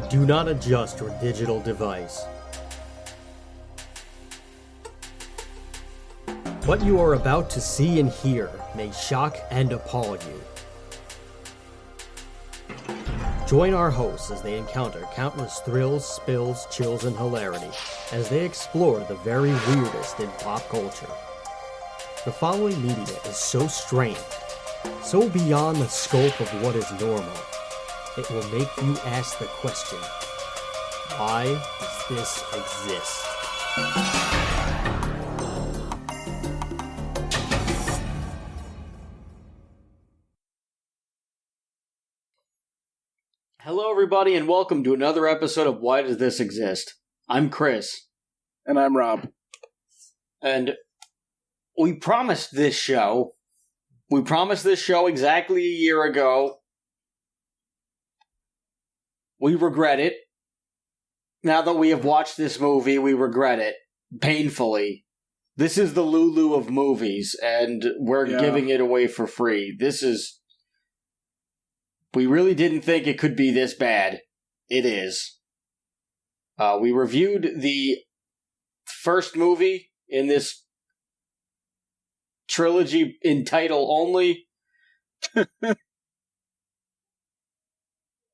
Do not adjust your digital device. What you are about to see and hear may shock and appall you. Join our hosts as they encounter countless thrills, spills, chills, and hilarity as they explore the very weirdest in pop culture. The following media is so strange, so beyond the scope of what is normal, it will make you ask the question, why does this exist? Hello everybody and welcome to another episode of Why Does This Exist? I'm Chris. And I'm Rob. And we promised this show exactly a year ago. We regret it. Now that we have watched this movie, we regret it. Painfully. This is the Lulu of movies, and we're giving it away for free. We really didn't think it could be this bad. It is. We reviewed the first movie in this trilogy in title only.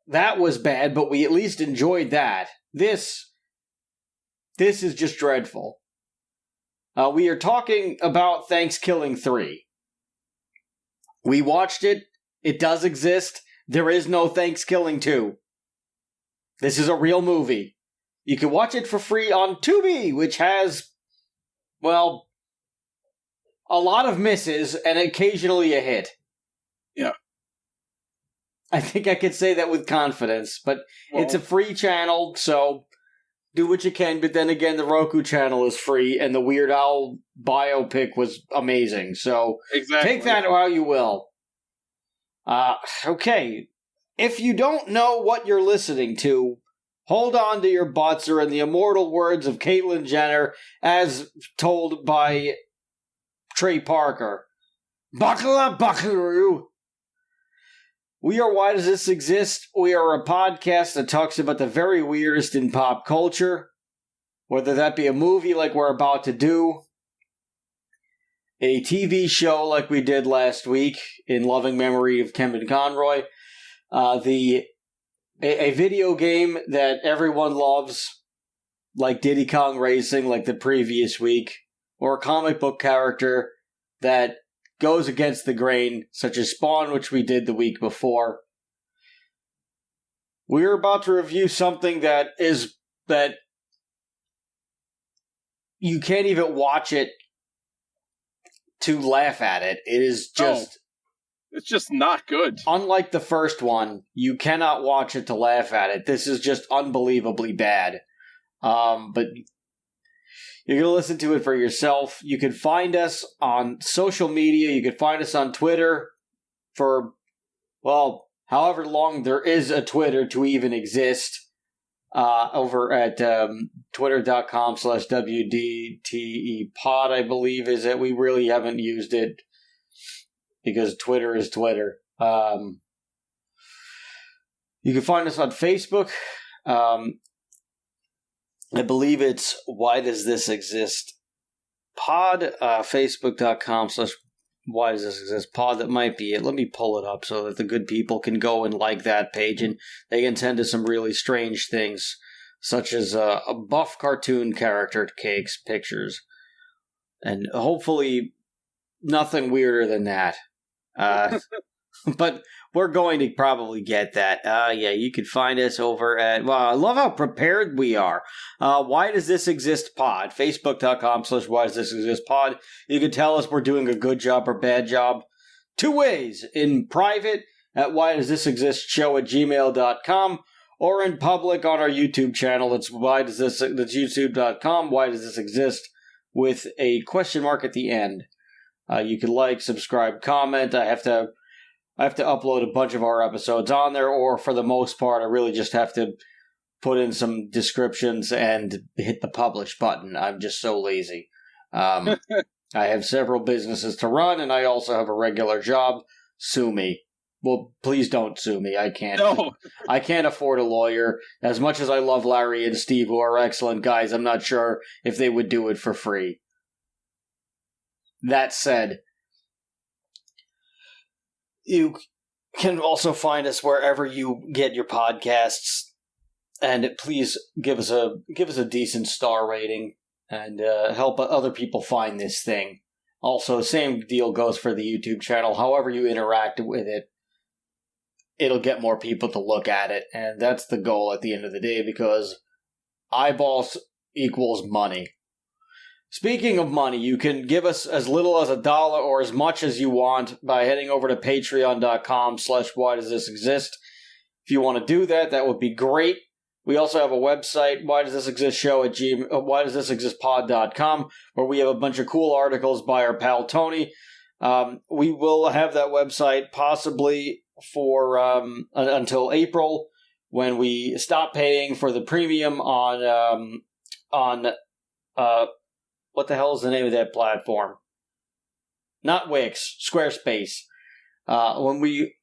That was bad, but we at least enjoyed that. This is just dreadful. We are talking about ThanksKilling 3. We watched it. It does exist. There is no ThanksKilling 2. This is a real movie. You can watch it for free on Tubi, which has, well, a lot of misses and occasionally a hit. Yeah. I think I could say that with confidence, but it's a free channel, so do what you can. But then again, the Roku channel is free, and the Weird Al biopic was amazing. So take that how you will. Okay. If you don't know what you're listening to, hold on to your butts, or in the immortal words of Caitlyn Jenner, as told by Trey Parker, buckle up, buckaroo. We are Why Does This Exist? We are a podcast that talks about the very weirdest in pop culture, whether that be a movie like we're about to do, a TV show like we did last week in loving memory of Kevin Conroy, a video game that everyone loves, like Diddy Kong Racing, like the previous week, or a comic book character that goes against the grain, such as Spawn, which we did the week before. We're about to review something that you can't even watch it to laugh at it. It is just... it's just not good. Unlike the first one, you cannot watch it to laugh at it. This is just unbelievably bad. But you're going to listen to it for yourself. You can find us on social media. You can find us on Twitter for, well, however long there is a Twitter to even exist. Over at twitter.com/WDTEpod, I believe, is it. We really haven't used it because Twitter is Twitter. You can find us on Facebook. I believe it's Why Does This Exist Pod, Facebook.com/Why Does This Exist Pod. That might be it. Let me pull it up so that the good people can go and like that page, and they can tend to some really strange things, such as a buff cartoon character takes pictures, and hopefully nothing weirder than that. But we're going to probably get that. You can find us over at... Wow, I love how prepared we are. Why Does This Exist Pod? Facebook.com/Why Does This Exist Pod. You can tell us we're doing a good job or bad job. 2 ways. In private at Why Does This Exist Show at gmail.com, or in public on our YouTube channel. That's YouTube.com. Why Does This Exist? With a question mark at the end. You can like, subscribe, comment. I have to upload a bunch of our episodes on there, or for the most part, I really just have to put in some descriptions and hit the publish button. I'm just so lazy. I have several businesses to run, and I also have a regular job. Sue me. Well, please don't sue me. I can't. No. I can't afford a lawyer. As much as I love Larry and Steve, who are excellent guys, I'm not sure if they would do it for free. That said, you can also find us wherever you get your podcasts, and please give us a decent star rating and help other people find this thing. Also, same deal goes for the YouTube channel. However you interact with it, it'll get more people to look at it, and that's the goal at the end of the day, because eyeballs equals money. Speaking of money, you can give us as little as $1 or as much as you want by heading over to patreon.com/whydoesthisexist. If you want to do that, that would be great. We also have a website, whydoesthisexistshow@whydoesthisexistpod.com, where we have a bunch of cool articles by our pal Tony. We will have that website possibly for until April, when we stop paying for the premium on what the hell is the name of that platform? Not Wix, Squarespace. When we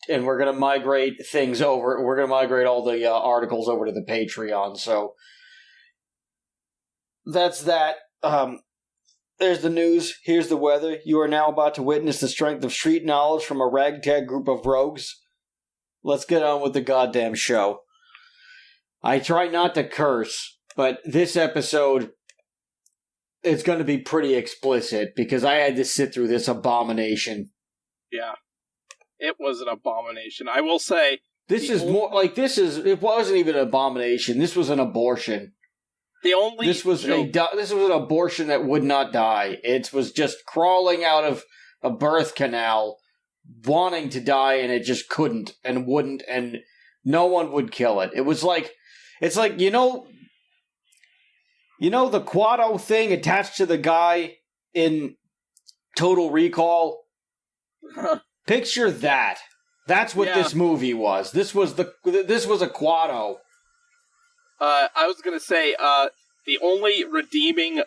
and we're going to migrate things over. We're going to migrate all the articles over to the Patreon. So that's that. There's the news. Here's the weather. You are now about to witness the strength of street knowledge from a ragtag group of rogues. Let's get on with the goddamn show. I try not to curse, but this episode is going to be pretty explicit because I had to sit through this abomination. Yeah. It was an abomination. I will say... it wasn't even an abomination. This was an abortion. This was an abortion that would not die. It was just crawling out of a birth canal, wanting to die, and it just couldn't and wouldn't, and no one would kill it. It's like, you know the Quado thing attached to the guy in Total Recall? Picture that. That's what this movie was. This was a Quado. I was going to say, the only redeeming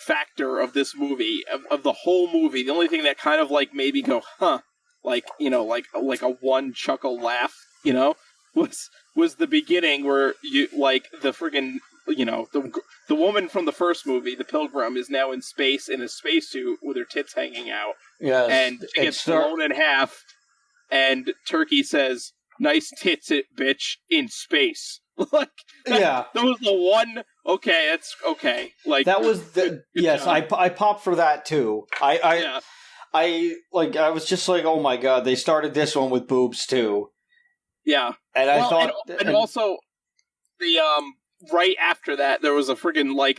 factor of this movie, of the whole movie, the only thing that kind of like made me go, huh, like a one chuckle laugh, was the beginning where you, like, the friggin', the woman from the first movie, the Pilgrim, is now in space in a spacesuit with her tits hanging out. Yes. And she gets blown in half, and Turkey says, "Nice tits, bitch, in space." That was the one. Okay, it's okay. Like, that was the yes. I popped for that too. I was just like, oh my god, they started this one with boobs too. Yeah, and I thought, and also the right after that, there was a friggin' when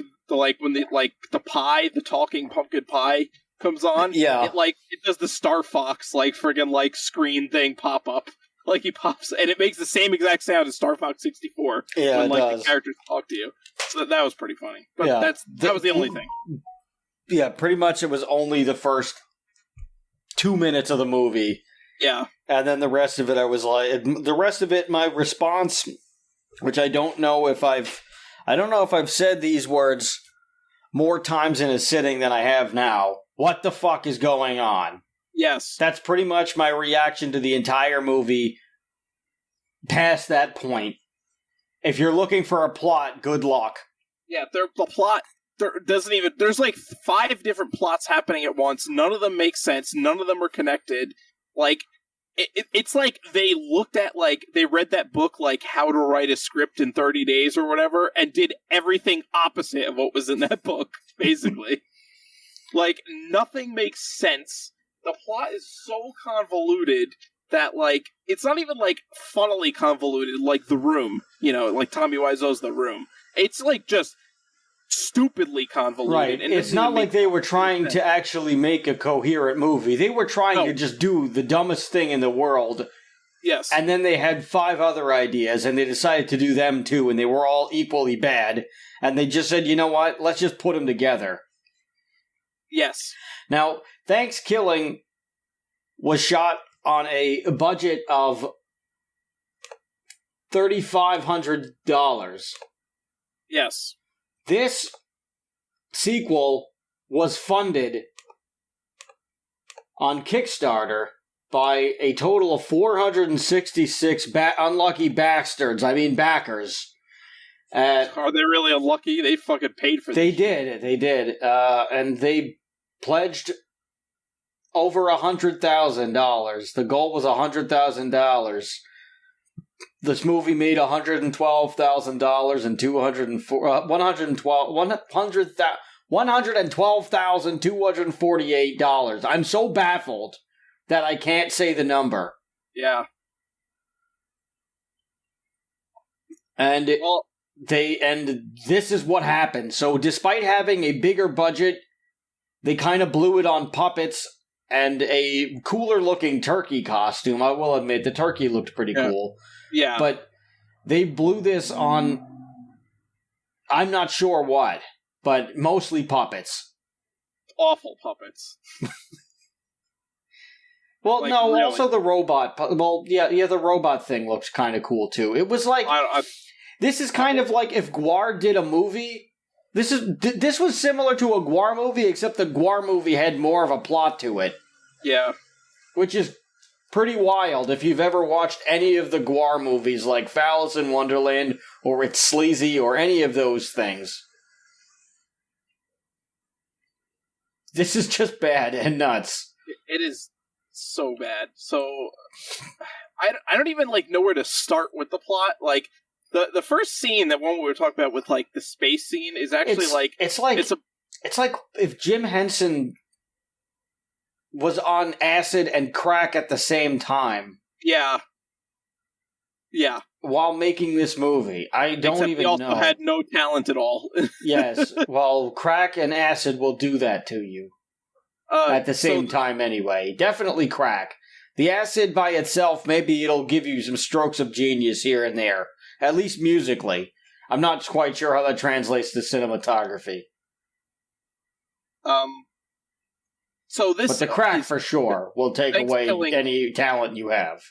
the pie, the talking pumpkin pie comes on. Yeah, it does the Star Fox friggin' screen thing pop up. Like, he pops, and it makes the same exact sound as Star Fox 64 when the characters talk to you. So that was pretty funny. But that was the only thing. Yeah, pretty much it was only the first 2 minutes of the movie. Yeah. And then the rest of it, my response, which I don't know if I've said these words more times in a sitting than I have now. What the fuck is going on? Yes. That's pretty much my reaction to the entire movie past that point. If you're looking for a plot, good luck. Yeah, the plot there's 5 different plots happening at once. None of them make sense. None of them are connected. Like, it's like they looked at, they read that book, How to Write a Script in 30 Days or whatever, and did everything opposite of what was in that book, basically. Nothing makes sense. The plot is so convoluted that, it's not even, funnily convoluted like The Room. Like Tommy Wiseau's The Room. It's, just stupidly convoluted. Right. And it's not like they were trying to actually make a coherent movie. They were trying to just do the dumbest thing in the world. Yes. And then they had 5 other ideas, and they decided to do them too, and they were all equally bad. And they just said, you know what? Let's just put them together. Yes. Now, ThanksKilling was shot on a budget of $3,500. Yes. This sequel was funded on Kickstarter by a total of 466 unlucky bastards. I mean, backers. Are they really unlucky? They fucking paid for this. They did. And they pledged over $100,000. The goal was $100,000. This movie made $112,000 and $112,248. I'm so baffled that I can't say the number. Yeah. And this is what happened. So despite having a bigger budget, they kind of blew it on puppets and a cooler looking turkey costume. I will admit the turkey looked pretty cool. Yeah. But they blew this on, I'm not sure what, but mostly puppets. Awful puppets. Well, like, no, really? Also the robot. Well, yeah, the robot thing looks kind of cool too. It was like, this is kind of like if Gwar did a movie. This was similar to a Gwar movie, except the Gwar movie had more of a plot to it. Yeah. Which is pretty wild if you've ever watched any of the Gwar movies, like Alice in Wonderland, or It's Sleazy, or any of those things. This is just bad and nuts. It is so bad. So, I don't even, know where to start with the plot. The first scene, that one we were talking about with, the space scene, is actually, It's like if Jim Henson was on acid and crack at the same time. Yeah. Yeah. While making this movie. I don't Except even know. He also know. had no talent at all. Yes. Well, crack and acid will do that to you. At the same time anyway. Definitely crack. The acid by itself, maybe it'll give you some strokes of genius here and there. At least musically. I'm not quite sure how that translates to cinematography. But the crack, for sure, will take away any talent you have.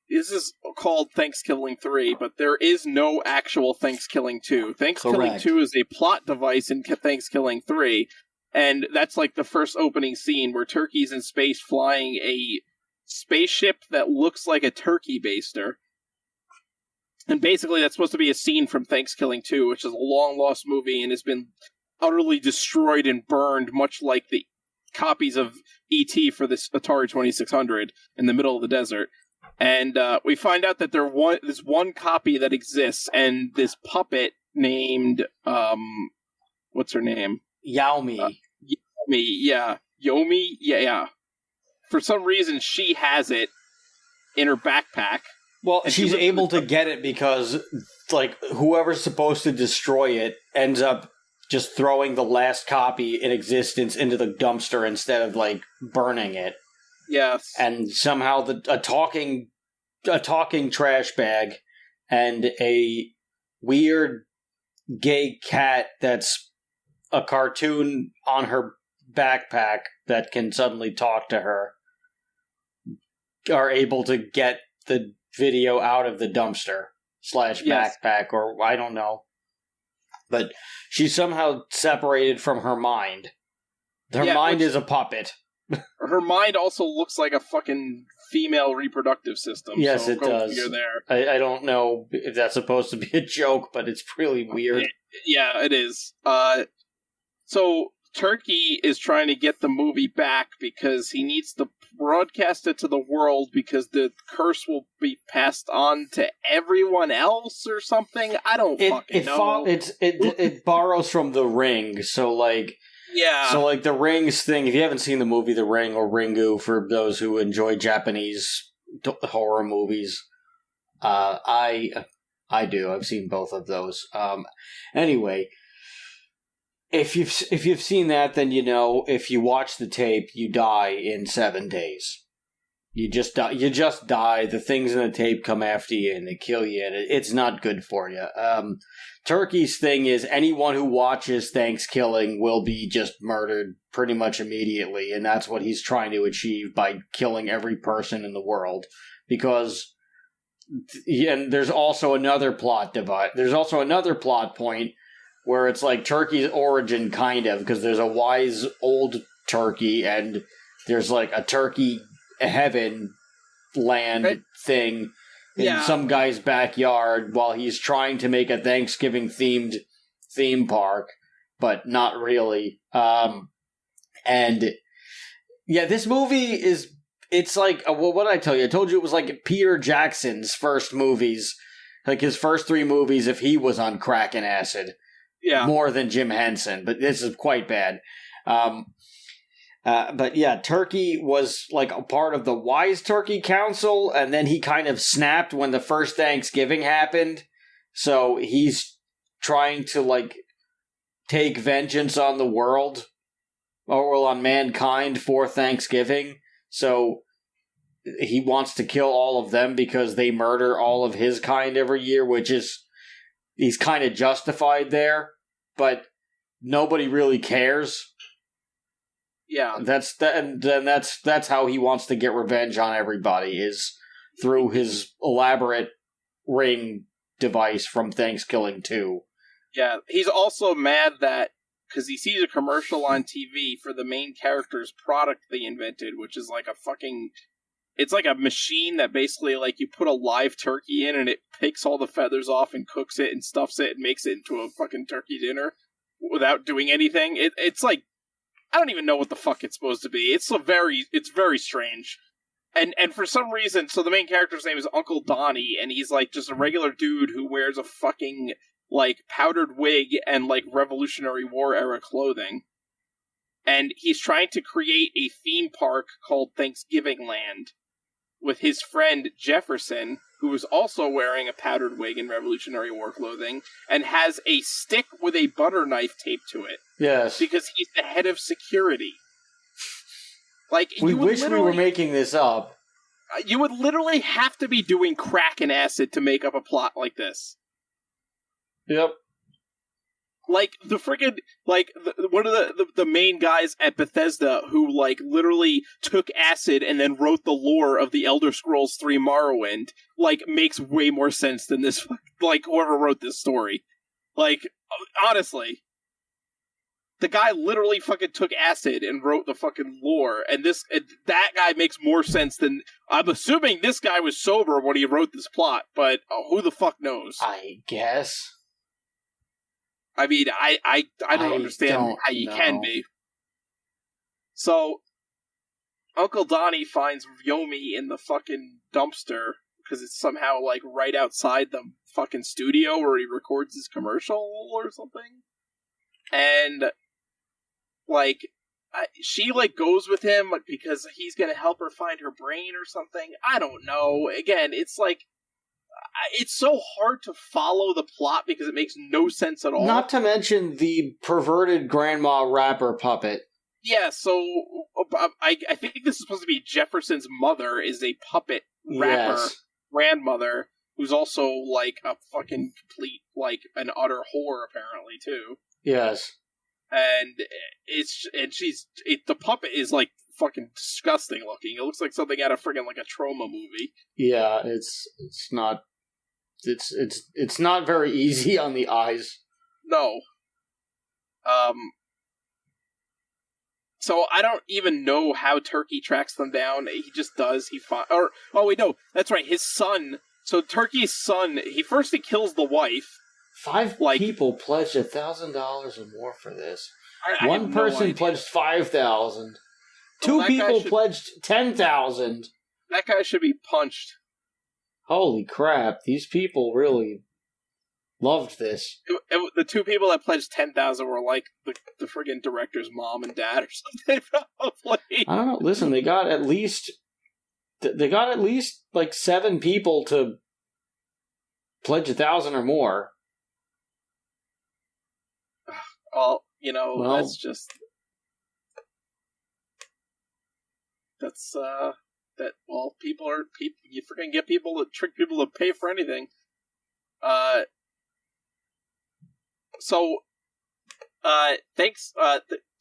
This is called ThanksKilling 3, but there is no actual ThanksKilling 2. ThanksKilling 2 is a plot device in ThanksKilling 3, and that's the first opening scene where Turkey's in space flying a spaceship that looks like a turkey baster. And basically that's supposed to be a scene from ThanksKilling 2, which is a long-lost movie and has been utterly destroyed and burned, much like the copies of E.T. for this Atari 2600 in the middle of the desert. And we find out that there's one copy that exists, and this puppet named, what's her name? Yaomi. Yomi, yeah. Yomi, yeah. For some reason, she has it in her backpack. Well, she's able to get it because, whoever's supposed to destroy it ends up just throwing the last copy in existence into the dumpster instead of, burning it. Yes. And somehow a talking trash bag and a weird gay cat that's a cartoon on her backpack that can suddenly talk to her are able to get the video out of the dumpster / backpack, or I don't know. But she's somehow separated from her mind. Her mind is a puppet. Her mind also looks like a fucking female reproductive system. Yes, so it does. There. I don't know if that's supposed to be a joke, but it's really weird. Yeah, it is. So Turkey is trying to get the movie back because he needs to broadcast it to the world because the curse will be passed on to everyone else or something. I don't fucking know. It borrows from The Ring, so yeah. So the Rings thing, if you haven't seen the movie The Ring or Ringu, for those who enjoy Japanese horror movies, I do. I've seen both of those. Anyway, if you've seen that, then you know if you watch the tape, you die in 7 days. You just die. The things in the tape come after you and they kill you, and it's not good for you. Turkey's thing is anyone who watches ThanksKilling will be just murdered pretty much immediately, and that's what he's trying to achieve by killing every person in the world. Because, and there's also another plot divide. There's also another plot point where it's Turkey's origin, kind of, because there's a wise old turkey, and there's a turkey heaven land thing in some guy's backyard while he's trying to make a Thanksgiving themed theme park, but not really. And yeah, this movie it's like, well, what did I tell you? I told you it was like Peter Jackson's first movies, like his first 3 movies if he was on crack and acid. Yeah. More than Jim Henson, but this is quite bad. But yeah, Turkey was like a part of the Wise Turkey Council, and then he kind of snapped when the first Thanksgiving happened. So he's trying to like take vengeance on the world, or on mankind for Thanksgiving. So he wants to kill all of them because they murder all of his kind every year, which is, he's kind of justified there, but nobody really cares. Yeah, that's how he wants to get revenge on everybody, is through his elaborate ring device from ThanksKilling 2. Yeah, he's also mad that because he sees a commercial on TV for the main character's product they invented, which is like a fucking, it's like a machine that basically like you put a live turkey in and it picks all the feathers off and cooks it and stuffs it and makes it into a fucking turkey dinner without doing anything. It's like, I don't even know what the fuck it's supposed to be. It's very strange. And for some reason, so the main character's name is Uncle Donnie, and he's like just a regular dude who wears a fucking like powdered wig and like Revolutionary War era clothing. And he's trying to create a theme park called Thanksgiving Land with his friend Jefferson, who is also wearing a powdered wig and Revolutionary War clothing, and has a stick with a butter knife taped to it. Yes. Because he's the head of security. Like, we wish we were making this up. You would literally have to be doing crack and acid to make up a plot like this. Yep. Like, the friggin', like, one of the main guys at Bethesda who, like, literally took acid and then wrote the lore of the Elder Scrolls 3 Morrowind, like, makes way more sense than this, like, whoever wrote this story. Like, honestly. The guy literally fucking took acid and wrote the fucking lore, and that guy makes more sense than... I'm assuming this guy was sober when he wrote this plot, but who the fuck knows? I guess. I mean, I don't understand how you can be. So, Uncle Donnie finds Yomi in the fucking dumpster, because it's somehow, like, right outside the fucking studio where he records his commercial or something. And, like, she, like, goes with him because he's gonna help her find her brain or something. I don't know. Again, it's like, it's so hard to follow the plot because it makes no sense at all. Not to mention the perverted grandma rapper puppet. Yeah, so I think this is supposed to be Jefferson's mother is a puppet rapper grandmother who's also like a fucking complete, like, an utter whore apparently too. Yes. And the puppet is like fucking disgusting looking. It looks like something out of friggin' like a trauma movie. Yeah, it's not very easy on the eyes. No. So I don't even know how Turkey tracks them down. He just does. That's right. His son. So Turkey's son. He kills the wife. 5 people pledged $1,000 or more for this. One person pledged $5,000. 2 people pledged $10,000. That guy should be punched. Holy crap! These people really loved this. The 2 people that pledged $10,000 were like the friggin' director's mom and dad or something. Probably. I don't know. Listen, they got at least like 7 people to pledge $1,000 or more. Well, people you freaking get people to trick people to pay for anything.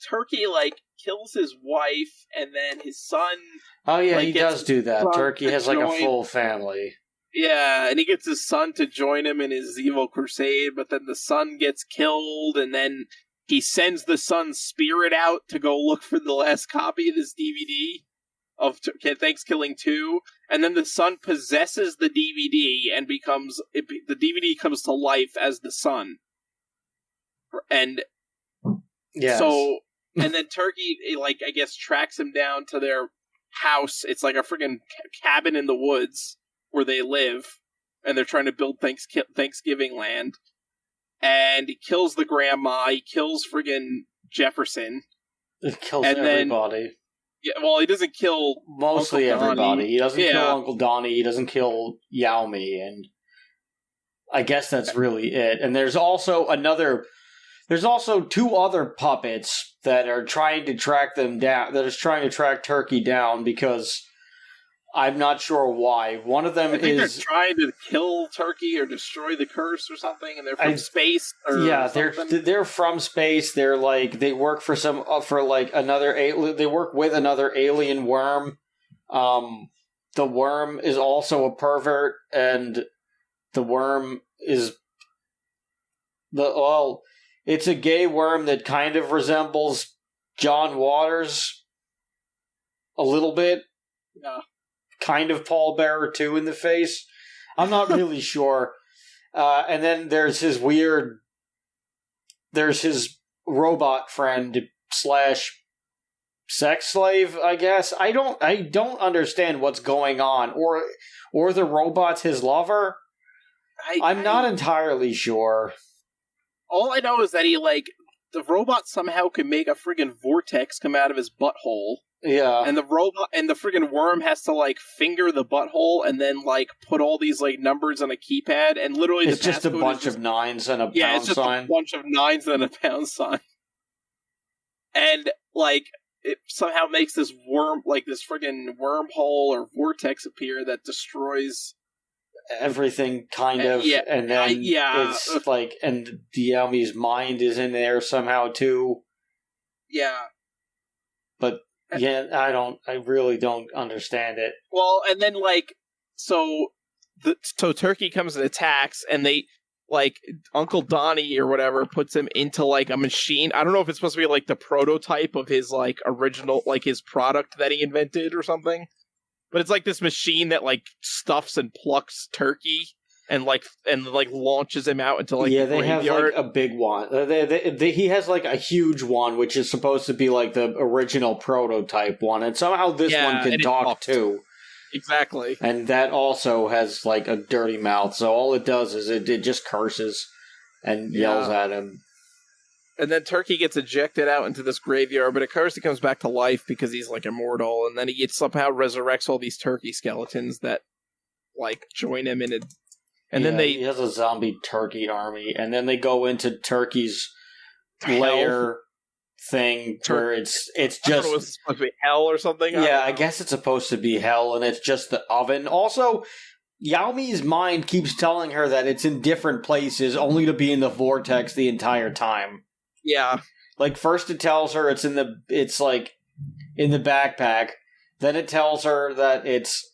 Turkey, like, kills his wife, and then his son... Oh yeah, he does do that. Turkey has, like, a full family. Yeah, and he gets his son to join him in his evil crusade, but then the son gets killed, and then he sends the son's spirit out to go look for the last copy of this DVD. of ThanksKilling 2, and then the son possesses the DVD and the DVD comes to life as the son. And yes. So, and then Turkey, like, I guess, tracks him down to their house. It's like a friggin' cabin in the woods where they live, and they're trying to build Thanksgiving land. And he kills the grandma, he kills friggin' Jefferson. It kills everybody. He doesn't kill mostly Uncle everybody. Donnie. He doesn't kill Uncle Donnie, he doesn't kill Yao Mi, and I guess that's really it. And there's also two other puppets that are trying to track them down, that is trying to track Turkey down, because I'm not sure why. One of them they're trying to kill Turkey or destroy the curse or something, and they're from space. They're from space. They're like, they work for they work with another alien worm. The worm is also a pervert, and the worm is it's a gay worm that kind of resembles John Waters a little bit. Yeah. Kind of Paul Bearer 2 in the face. I'm not really sure. And then there's his robot friend / sex slave, I guess. I don't understand what's going on. Or the robot's his lover. I'm not entirely sure. All I know is that the robot somehow can make a friggin' vortex come out of his butthole. Yeah. And the robot and the friggin' worm has to finger the butthole and then put all these numbers on a keypad, and literally it's just a bunch of nines and a pound sign. Yeah, it's just a bunch of nines and a pound sign. And it somehow makes this worm, this friggin' wormhole or vortex appear that destroys everything, kind of. Yeah, and then it's and Yao Mi's mind is in there somehow too. Yeah. But yeah, I really don't understand it. Well, and then so Turkey comes and attacks, and they Uncle Donnie or whatever puts him into a machine. I don't know if it's supposed to be the prototype of his original his product that he invented or something. But it's this machine that stuffs and plucks Turkey and launches him out into the they have a big one. He has a huge one, which is supposed to be the original prototype one, and somehow this one can talk too. Exactly, and that also has a dirty mouth. So all it does is it just curses and yells at him. And then Turkey gets ejected out into this graveyard, but of course he comes back to life because he's immortal, and then he somehow resurrects all these turkey skeletons that join him in it. And then he has a zombie turkey army, and then they go into Turkey's lair thing where it's just, I thought it was supposed to be hell or something. I guess it's supposed to be hell, and it's just the oven. Also, Yao Mi's mind keeps telling her that it's in different places, only to be in the vortex the entire time. Yeah. First it tells her it's in the backpack, then it tells her that it's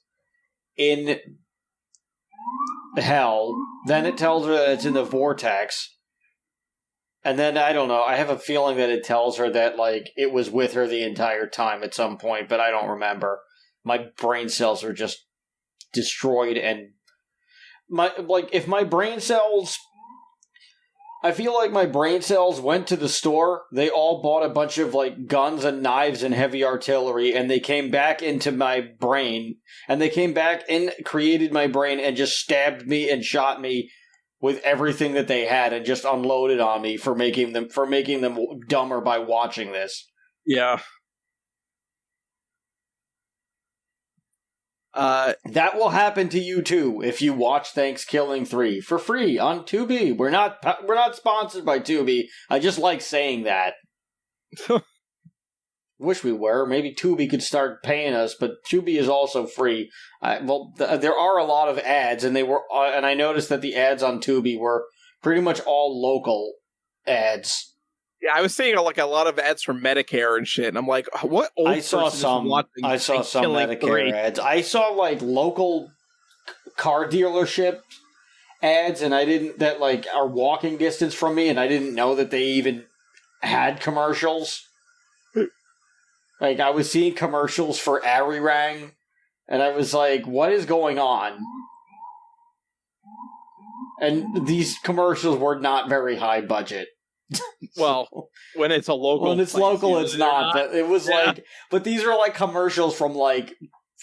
in hell, then it tells her that it's in the vortex, and then, I don't know, I have a feeling that it tells her that, it was with her the entire time at some point, but I don't remember. My brain cells are just destroyed, and if my brain cells... I feel like my brain cells went to the store, they all bought a bunch of, guns and knives and heavy artillery, and they came back into my brain, and they came back and created my brain and just stabbed me and shot me with everything that they had and just unloaded on me for making them dumber by watching this. Yeah. That will happen to you too if you watch ThanksKilling 3 for free on Tubi. We're not sponsored by Tubi. I just like saying that. Wish we were. Maybe Tubi could start paying us, but Tubi is also free. There are a lot of ads, and and I noticed that the ads on Tubi were pretty much all local ads. Yeah, I was seeing a lot of ads for Medicare and shit, and I'm like, what old I saw some Medicare 3? ads. I saw local car dealership ads, and that are walking distance from me, and I didn't know that they even had commercials. Like, I was seeing commercials for Arirang, and I was like, what is going on? And these commercials were not very high budget. Well, when it's a local... When it's local, it's not. But it was like... But these are like commercials from like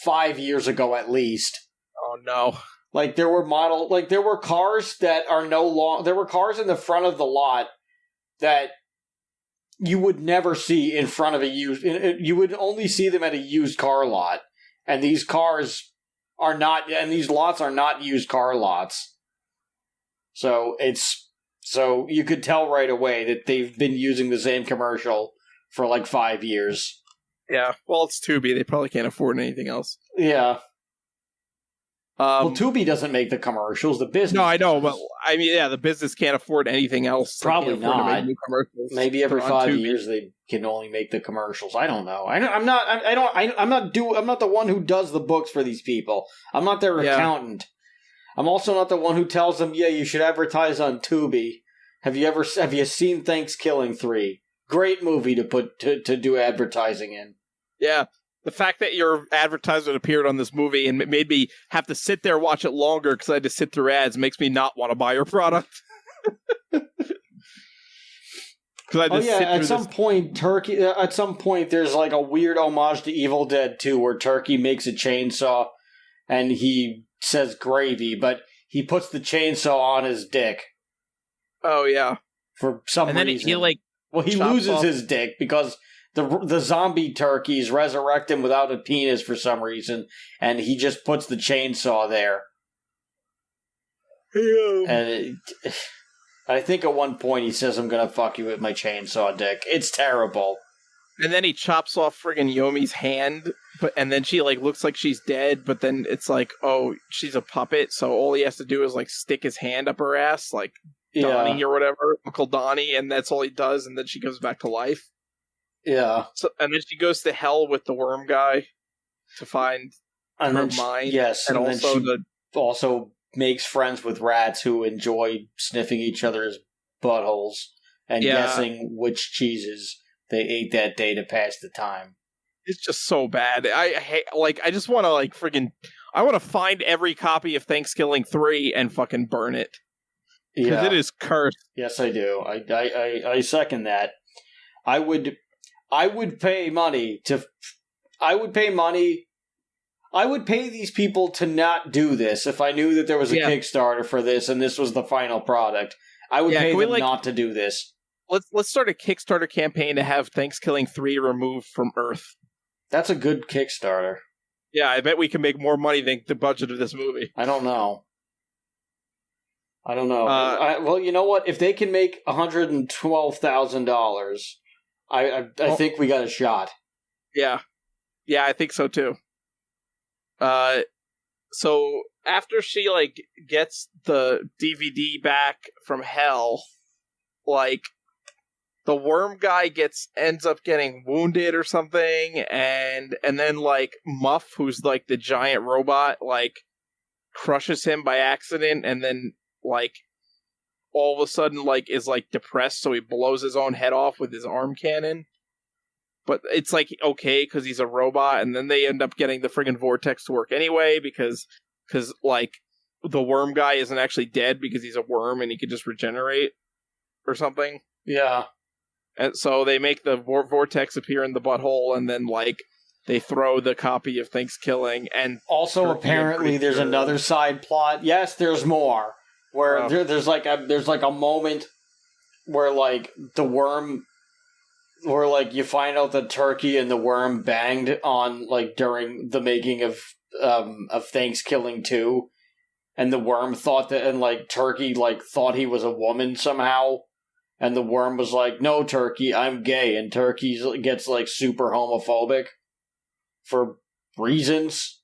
5 years ago at least. Oh, no. Like, there were cars that are no longer... There were cars in the front of the lot that you would never see in front of a used... You would only see them at a used car lot. And these cars are not... And these lots are not used car lots. So you could tell right away that they've been using the same commercial for like 5 years. Yeah, well, it's Tubi. They probably can't afford anything else. Yeah. Well, Tubi doesn't make the commercials. The business. No, I know, but I mean, yeah, the business can't afford anything else. Probably not. Maybe every 5 years they can only make the commercials. I don't know. I'm not the one who does the books for these people. I'm not their accountant. I'm also not the one who tells them, yeah, you should advertise on Tubi. Have you seen ThanksKilling 3? Great movie to do advertising in. Yeah. The fact that your advertisement appeared on this movie and made me have to sit there and watch it longer because I had to sit through ads makes me not want to buy your product. At some point there's like a weird homage to Evil Dead 2 where Turkey makes a chainsaw and he says gravy, but he puts the chainsaw on his dick. Oh, yeah. For some reason. And then he loses his dick because the zombie turkeys resurrect him without a penis for some reason, and he just puts the chainsaw there. And I think at one point he says, I'm gonna fuck you with my chainsaw dick. It's terrible. And then he chops off friggin' Yomi's hand, and then she looks like she's dead, but then it's like, oh, she's a puppet, so all he has to do is stick his hand up her ass, Donnie or whatever, Uncle Donnie, and that's all he does, and then she comes back to life. Yeah. So, and then she goes to hell with the worm guy to find her mind. Yes, and also then she also makes friends with rats who enjoy sniffing each other's buttholes and guessing which cheeses they ate that day to pass the time. It's just so bad. I just want to friggin'... I want to find every copy of ThanksKilling 3 and fucking burn it. Because it is cursed. Yes, I do. I second that. I would pay money to... I would pay these people to not do this if I knew that there was a Kickstarter for this and this was the final product. I would pay them not to do this. Let's start a Kickstarter campaign to have ThanksKilling 3 removed from Earth. That's a good Kickstarter. Yeah, I bet we can make more money than the budget of this movie. I don't know. Well, you know what? If they can make $112,000, I think we got a shot. Yeah. Yeah, I think so too. So after she gets the DVD back from hell, the worm guy ends up getting wounded or something, and then Muff, who's the giant robot, crushes him by accident, and then all of a sudden is depressed, so he blows his own head off with his arm cannon. But it's okay because he's a robot, and then they end up getting the friggin' vortex to work anyway because the worm guy isn't actually dead because he's a worm and he could just regenerate or something. Yeah. And so they make the vortex appear in the butthole, and then they throw the copy of ThanksKilling. And also apparently there's another side plot. Yes, there's more where there's a moment where the worm. Or you find out that Turkey and the worm banged on during the making of ThanksKilling 2, and the worm thought that, and Turkey thought he was a woman somehow, and the worm was like, "No, Turkey, I'm gay," and Turkey gets super homophobic for reasons.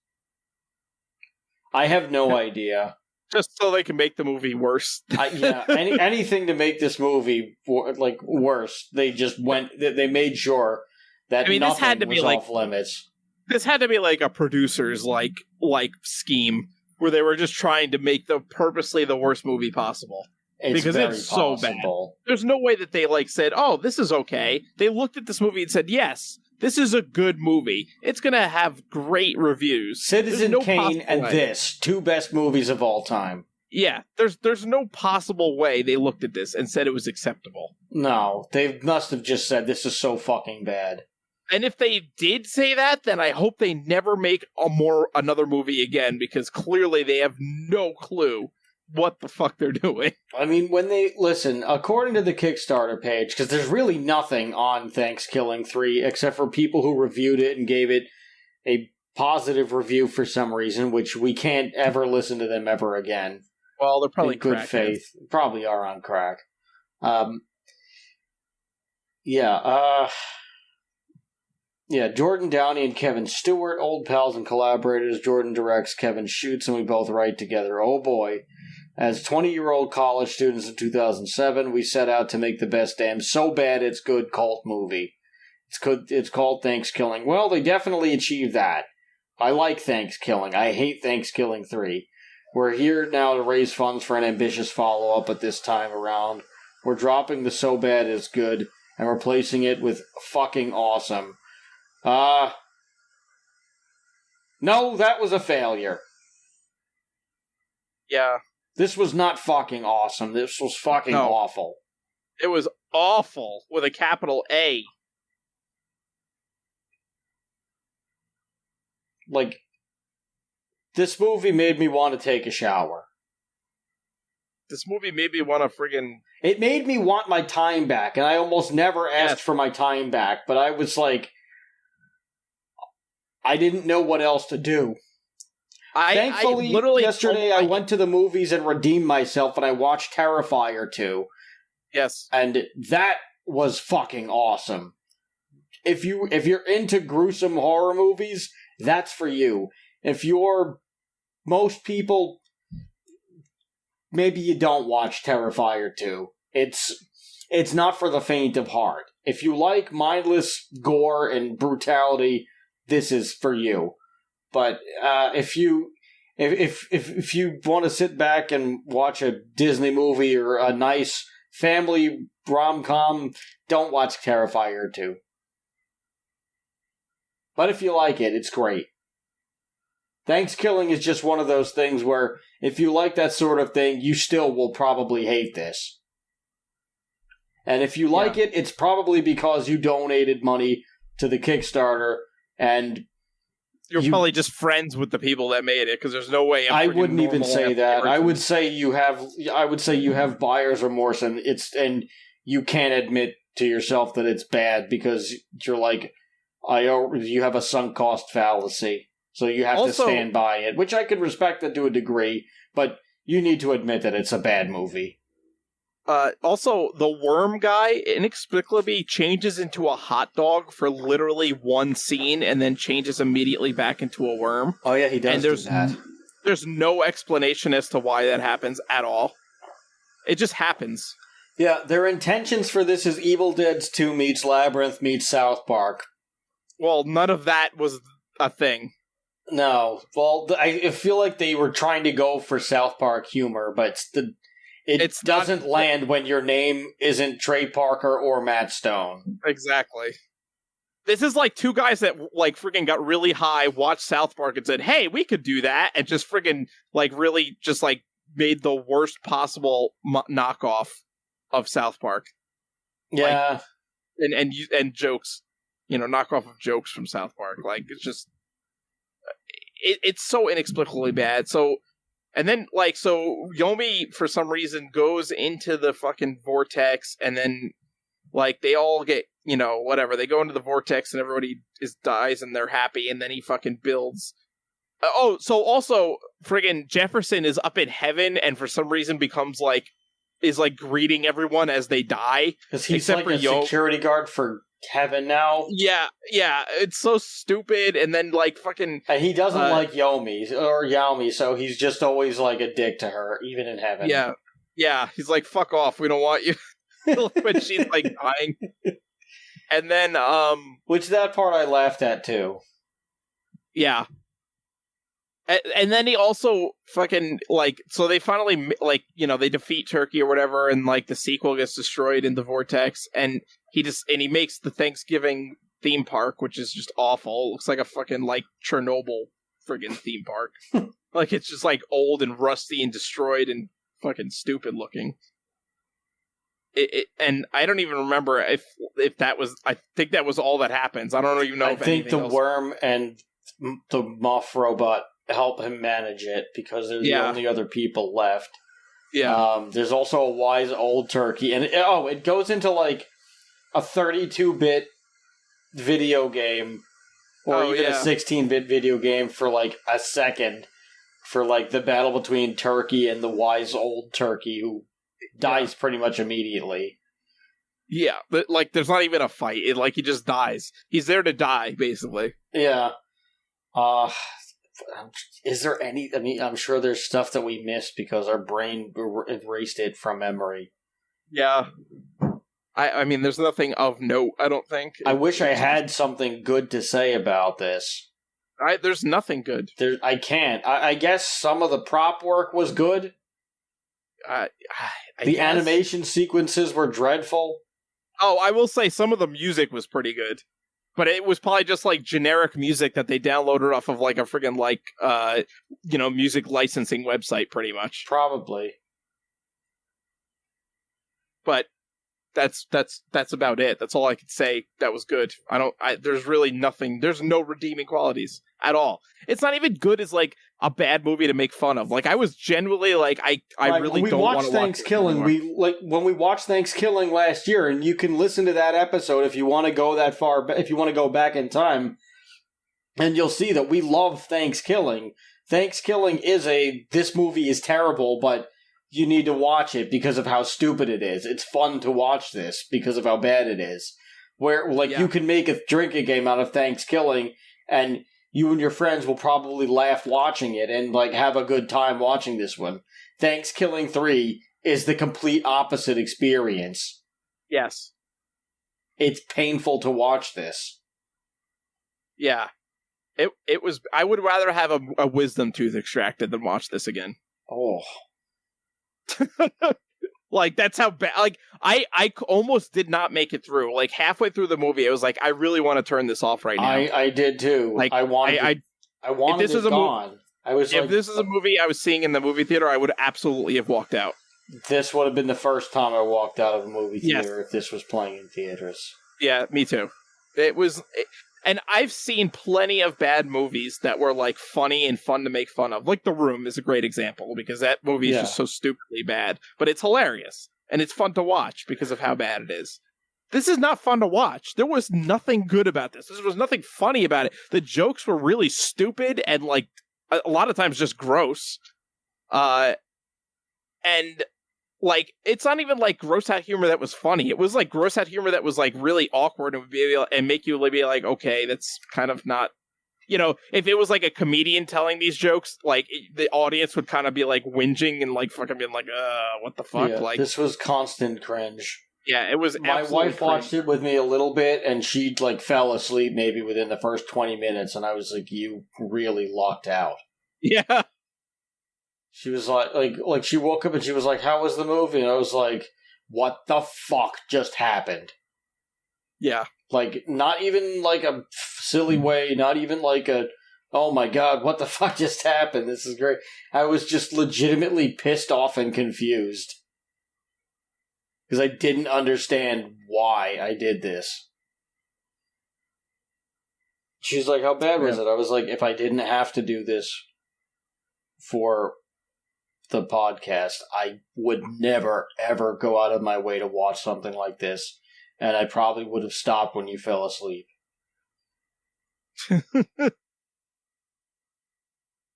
I have no idea. Just so they can make the movie worse. Anything to make this movie worse. They just they made sure that nothing this had to was be off limits. This had to be a producer's scheme where they were just trying to make purposely the worst movie possible. Because it's so bad. There's no way that they said, "Oh, this is okay." They looked at this movie and said, "Yes, this is a good movie. It's going to have great reviews. Citizen Kane and this, two best movies of all time. Yeah, there's no possible way they looked at this and said it was acceptable. No, they must have just said this is so fucking bad. And if they did say that, then I hope they never make another movie again, because clearly they have no clue what the fuck they're doing. I mean, when they listen, according to the Kickstarter page, because there's really nothing on ThanksKilling 3 except for people who reviewed it and gave it a positive review for some reason, which we can't ever listen to them ever again. Well, they're probably in good faith. Probably are on crack. Jordan Downey and Kevin Stewart, old pals and collaborators. Jordan directs, Kevin shoots, and we both write together. Oh boy. As 20-year-old college students in 2007, we set out to make the best damn so bad it's good cult movie. It's called ThanksKilling. Well, they definitely achieved that. I like ThanksKilling. I hate ThanksKilling 3. We're here now to raise funds for an ambitious follow-up, but this time around, we're dropping the so bad it's good and replacing it with fucking awesome. No, that was a failure. Yeah. This was not fucking awesome. This was fucking awful. It was awful with a capital A. Like, this movie made me want to take a shower. This movie made me want to friggin'... It made me want my time back, and I almost never asked for my time back, but I was like... I didn't know what else to do. Thankfully, yesterday I went to the movies and redeemed myself, and I watched Terrifier 2. Yes. And that was fucking awesome. If you're into gruesome horror movies, that's for you. If you're most people, maybe you don't watch Terrifier 2. It's not for the faint of heart. If you like mindless gore and brutality, this is for you. But if you want to sit back and watch a Disney movie or a nice family rom-com, don't watch Terrifier 2. But if you like it, it's great. ThanksKilling is just one of those things where if you like that sort of thing, you still will probably hate this. And if you like it, it's probably because you donated money to the Kickstarter and you're probably just friends with the people that made it, because there's no way I wouldn't even say that. I would say you have buyer's remorse, and you can't admit to yourself that it's bad because you're like, you have a sunk cost fallacy. So you have to stand by it, which I could respect that to a degree, but you need to admit that it's a bad movie. Also, the worm guy inexplicably changes into a hot dog for literally one scene and then changes immediately back into a worm. Oh yeah, he does do that. There's no explanation as to why that happens at all. It just happens. Yeah, their intentions for this is Evil Dead 2 meets Labyrinth meets South Park. Well, none of that was a thing. No. Well, I feel like they were trying to go for South Park humor, but it doesn't land when your name isn't Trey Parker or Matt Stone. Exactly. This is like two guys that like friggin' got really high, watched South Park, and said, "Hey, we could do that," and just friggin' like really just like made the worst possible knockoff of South Park. Yeah, like, and jokes, knockoff of jokes from South Park. Like it's just it's so inexplicably bad. So. And then, so Yomi, for some reason, goes into the fucking vortex, and then, they all get, whatever. They go into the vortex, and everybody dies, and they're happy, and then he fucking builds. So also, friggin' Jefferson is up in heaven, and for some reason becomes, is greeting everyone as they die. Because he's like a security guard for heaven now. Yeah, it's so stupid, and then fucking... And he doesn't like Yaomi, so he's just always a dick to her, even in heaven. Yeah, he's like, fuck off, we don't want you. When she's dying. And then, Which that part I laughed at, too. Yeah. And then he also fucking, so they finally, they defeat Turkey or whatever, and, the sequel gets destroyed in the vortex, and he makes the Thanksgiving theme park, which is just awful. It looks like a fucking, like, Chernobyl friggin' theme park. Like, it's just, like, old and rusty and destroyed and fucking stupid looking. And I don't even remember if that was... I think that was all that happens. I don't even know if anything else... I think the worm and the moth robot help him manage it, because they're the only other people left. Yeah. There's also a wise old turkey. And, it goes into, like, a 32-bit video game, or even a 16-bit video game for, like, a second, for, like, the battle between Turkey and the wise old turkey, who dies pretty much immediately. Yeah, but, like, there's not even a fight. He just dies. He's there to die, basically. Yeah. Is there any... I mean, I'm sure there's stuff that we missed because our brain erased it from memory. Yeah. I mean, there's nothing of note, I don't think. I wish I had something good to say about this. There's nothing good. I can't. I guess some of the prop work was good. The animation sequences were dreadful. Oh, I will say some of the music was pretty good. But it was probably just, like, generic music that they downloaded off of, like, a friggin', like, music licensing website, pretty much. Probably. But that's about it. That's all I could say that was good. There's really nothing, there's no redeeming qualities at all. It's not even good as, like, a bad movie to make fun of. Like, I was genuinely, like, I really don't want to watch ThanksKilling. When we watched ThanksKilling last year, and you can listen to that episode if you want to go that far, if you want to go back in time, and you'll see that we love ThanksKilling. ThanksKilling is this movie is terrible, but you need to watch it because of how stupid it is. It's fun to watch this because of how bad it is. Where, you can make a drinking game out of ThanksKilling, and you and your friends will probably laugh watching it and, like, have a good time watching this one. ThanksKilling 3 is the complete opposite experience. Yes. It's painful to watch this. Yeah. It was... I would rather have a wisdom tooth extracted than watch this again. Oh. Like, that's how bad... Like, I almost did not make it through. Like, halfway through the movie, I was like, I really want to turn this off right now. I did too. Like, I wanted it gone. If this is a movie I was seeing in the movie theater, I would absolutely have walked out. This would have been the first time I walked out of a movie theater if this was playing in theaters. Yeah, me too. And I've seen plenty of bad movies that were, like, funny and fun to make fun of. Like The Room is a great example, because that movie is just so stupidly bad. But it's hilarious, and it's fun to watch because of how bad it is. This is not fun to watch. There was nothing good about this. There was nothing funny about it. The jokes were really stupid and, like, a lot of times just gross. And... like, it's not even, like, gross out humor that was funny. It was, like, gross out humor that was, like, really awkward and would be able, and make you be like, okay, that's kind of not... You know, if it was, like, a comedian telling these jokes, like, the audience would kind of be, like, whinging and, like, fucking being like, what the fuck? Yeah, like, this was constant cringe. Yeah, it was My wife watched it with me a little bit, and she, like, fell asleep maybe within the first 20 minutes, and I was like, you really locked out. Yeah. She was like she woke up and she was like, how was the movie? And I was like, what the fuck just happened? Yeah. Like, not even like a silly way, not even like a, oh my god, what the fuck just happened? This is great. I was just legitimately pissed off and confused. Because I didn't understand why I did this. She's like, how bad was it? I was like, if I didn't have to do this for the podcast, I would never, ever go out of my way to watch something like this. And I probably would have stopped when you fell asleep.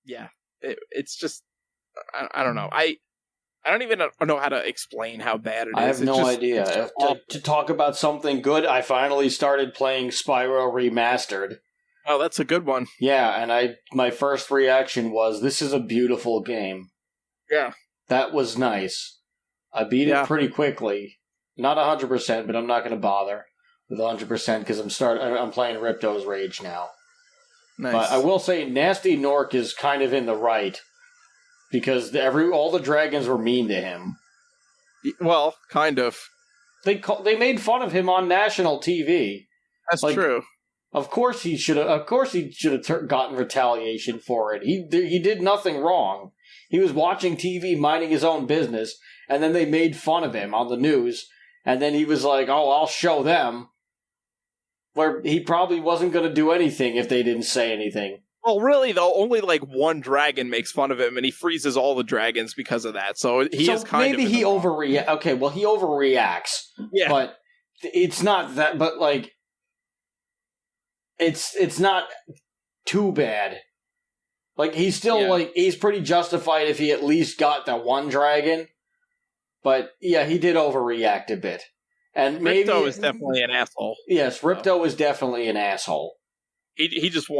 Yeah. It's just... I don't know. I don't even know how to explain how bad it is. I have no idea. To talk about something good, I finally started playing Spyro Remastered. Oh, that's a good one. Yeah, and my first reaction was, this is a beautiful game. Yeah. That was nice. I beat it pretty quickly. Not 100%, but I'm not going to bother with 100% because I'm playing Ripto's Rage now. Nice. But I will say, Nasty Nork is kind of in the right because all the dragons were mean to him. Well, kind of. They made fun of him on national TV. That's true. Of course he should have. Of course he should have gotten retaliation for it. He did nothing wrong. He was watching TV, minding his own business, and then they made fun of him on the news. And then he was like, "Oh, I'll show them." Where he probably wasn't going to do anything if they didn't say anything. Well, really, though, only like one dragon makes fun of him, and he freezes all the dragons because of that. So he is kind of... maybe he overreacts. Okay, well, he overreacts. Yeah. But it's not that... But, like... It's not too bad. Like, he's still, he's pretty justified if he at least got that one dragon. But, yeah, he did overreact a bit. And maybe... Ripto is definitely an asshole. Yes, Ripto is definitely an asshole.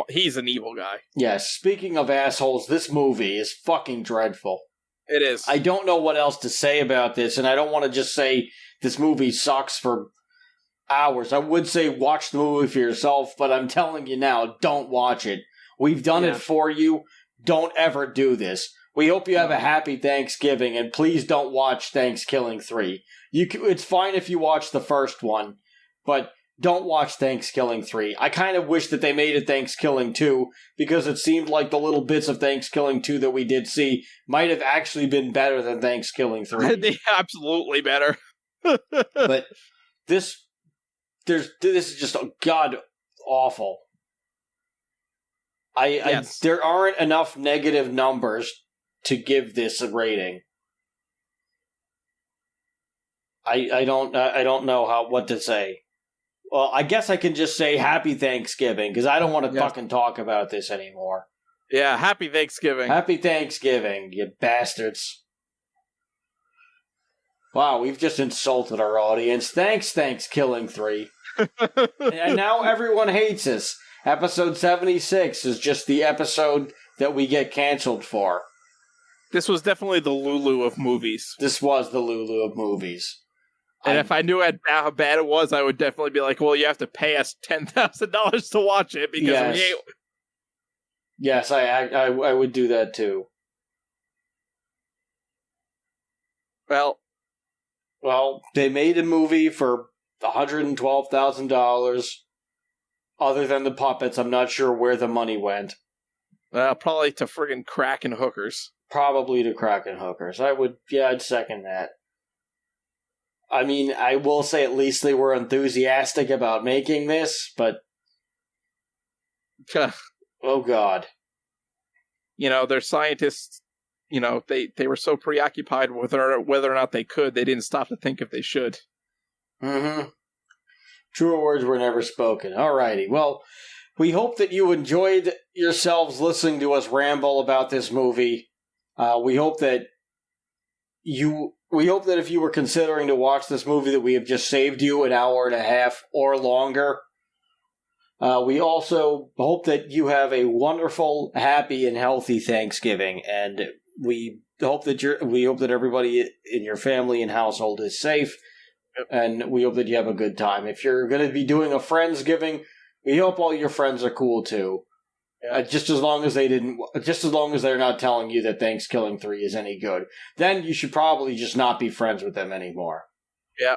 He's an evil guy. Yes, speaking of assholes, this movie is fucking dreadful. It is. I don't know what else to say about this, and I don't want to just say this movie sucks for hours. I would say watch the movie for yourself, but I'm telling you now, don't watch it. We've done it for you. Don't ever do this. We hope you have a happy Thanksgiving, and please don't watch ThanksKilling 3. It's fine if you watch the first one, but... don't watch ThanksKilling 3. I kind of wish that they made it ThanksKilling 2, because it seemed like the little bits of ThanksKilling 2 that we did see might have actually been better than ThanksKilling 3. They absolutely better. But this is just god awful. There aren't enough negative numbers to give this a rating. I don't know what to say. Well, I guess I can just say Happy Thanksgiving, because I don't want to fucking talk about this anymore. Yeah, Happy Thanksgiving. Happy Thanksgiving, you bastards. Wow, we've just insulted our audience. Thanks, ThanksKilling 3. And now everyone hates us. Episode 76 is just the episode that we get canceled for. This was definitely the Lulu of movies. This was the Lulu of movies. And if I knew how bad it was, I would definitely be like, well, you have to pay us $10,000 to watch it, because we ain't... Yes, I would do that too. Well, they made a movie for $112,000. Other than the puppets, I'm not sure where the money went. Probably to friggin' crack and hookers. Probably to crack and hookers. I'd second that. I mean, I will say at least they were enthusiastic about making this, but... oh, God. You know, their scientists, you know, they were so preoccupied with whether or not they could, they didn't stop to think if they should. Mm-hmm. Truer words were never spoken. Alrighty, well, we hope that you enjoyed yourselves listening to us ramble about this movie. We hope that if you were considering to watch this movie that we have just saved you an hour and a half or longer. We also hope that you have a wonderful, happy, and healthy Thanksgiving, and we hope that everybody in your family and household is safe, and we hope that you have a good time. If you're going to be doing a Friendsgiving, we hope all your friends are cool too. Just as long as they're not telling you that ThanksKilling 3 is any good, then you should probably just not be friends with them anymore. Yeah.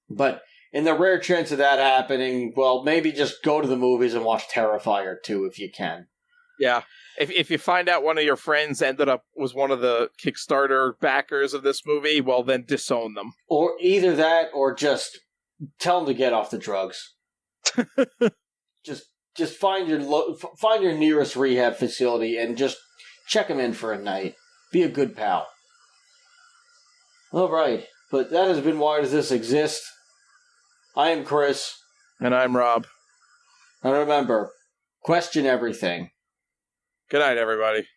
But in the rare chance of that happening, well, maybe just go to the movies and watch Terrifier 2 if you can. Yeah. If you find out one of your friends was one of the Kickstarter backers of this movie, well, then disown them. Or either that, or just tell them to get off the drugs. Just find your nearest rehab facility and just check them in for a night. Be a good pal. All right, but that has been Why Does This Exist? I am Chris. And I'm Rob. And remember, question everything. Good night, everybody.